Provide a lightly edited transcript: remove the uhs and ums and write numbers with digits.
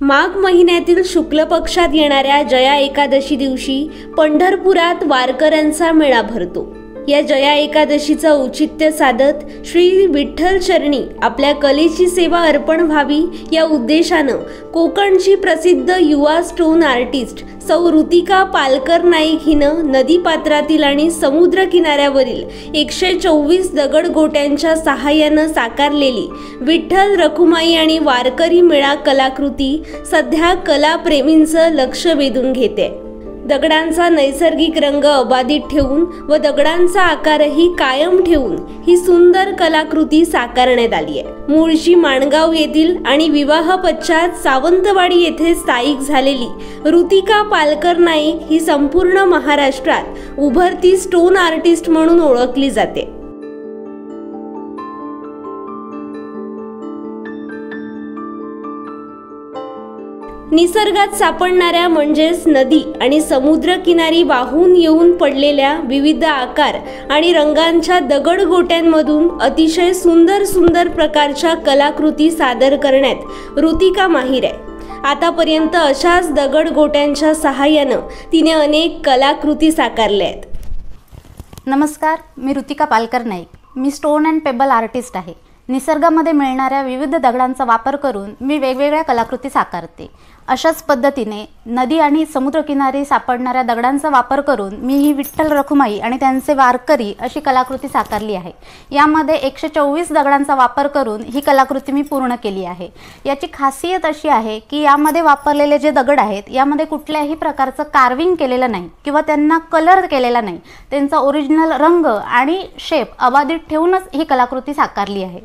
माघ महिन्यातील शुक्ल पक्षात येणाऱ्या जया एकादशी दिवशी पंढरपुरात वारकऱ्यांचा मेळा भरतो। या जया एकादशीचं औचित्य साधत श्री विठ्ठल चरणी आपल्या कलेची सेवा अर्पण व्हावी या उद्देशानं कोकणची प्रसिद्ध युवा स्टोन आर्टिस्ट सौ ऋतिका पालकर नाईक हिनं नदी पात्रातील आणि समुद्र किनाऱ्यावरील 124 दगडगोट्यांच्या सहाय्यानं साकारलेली विठ्ठल रखुमाई आणि वारकरी मेळा कलाकृती सध्या कलाप्रेमींचं लक्ष वेधून घेते। दगडांचा नैसर्गिक रंग अबाधित ठेवून व दगडांचा आकारही कायम ठेवून ही सुंदर कलाकृती साकारण्यात आली आहे। मूळची माणगाव येथील आणि विवाह पश्चात सावंतवाडी येथे स्थायिक झालेली ऋतिका पालकर नाईक ही संपूर्ण महाराष्ट्रात उभरती स्टोन आर्टिस्ट म्हणून ओळखली जाते। निसर्गात सापडणाऱ्या म्हणजेच नदी आणि समुद्र किनारी वाहून येऊन पडलेल्या विविध आकार आणि रंगांच्या दगडगोट्यांमधून अतिशय सुंदर प्रकारच्या कलाकृती सादर करण्यात ऋतिका माहिर आहे। आतापर्यंत अशाच दगडगोट्यांच्या सहाय्यानं तिने अनेक कलाकृती साकारल्या आहेत। नमस्कार, मी ऋतिका पालकर नाईक। मी स्टोन अँड पेबल आर्टिस्ट आहे। निसर्गामध्ये मिळणाऱ्या विविध दगडांचा वापर करून मी वेगवेगळ्या कलाकृती साकारते। अशाच पद्धतीने नदी आणि समुद्रकिनारी सापडणाऱ्या दगडांचा वापर करून मी ही विठ्ठल रखुमाई आणि त्यांचे वारकरी अशी कलाकृती साकारली आहे। यामध्ये 124 दगडांचा वापर करून ही कलाकृती मी पूर्ण केली आहे। याची खासियत अशी आहे की यामध्ये वापरलेले जे दगड आहेत यामध्ये कुठल्याही प्रकारचं कार्विंग केलेलं नाही किंवा त्यांना कलर केलेला नाही। त्यांचा ओरिजिनल रंग आणि शेप अबाधित ठेवूनच ही कलाकृती साकारली आहे।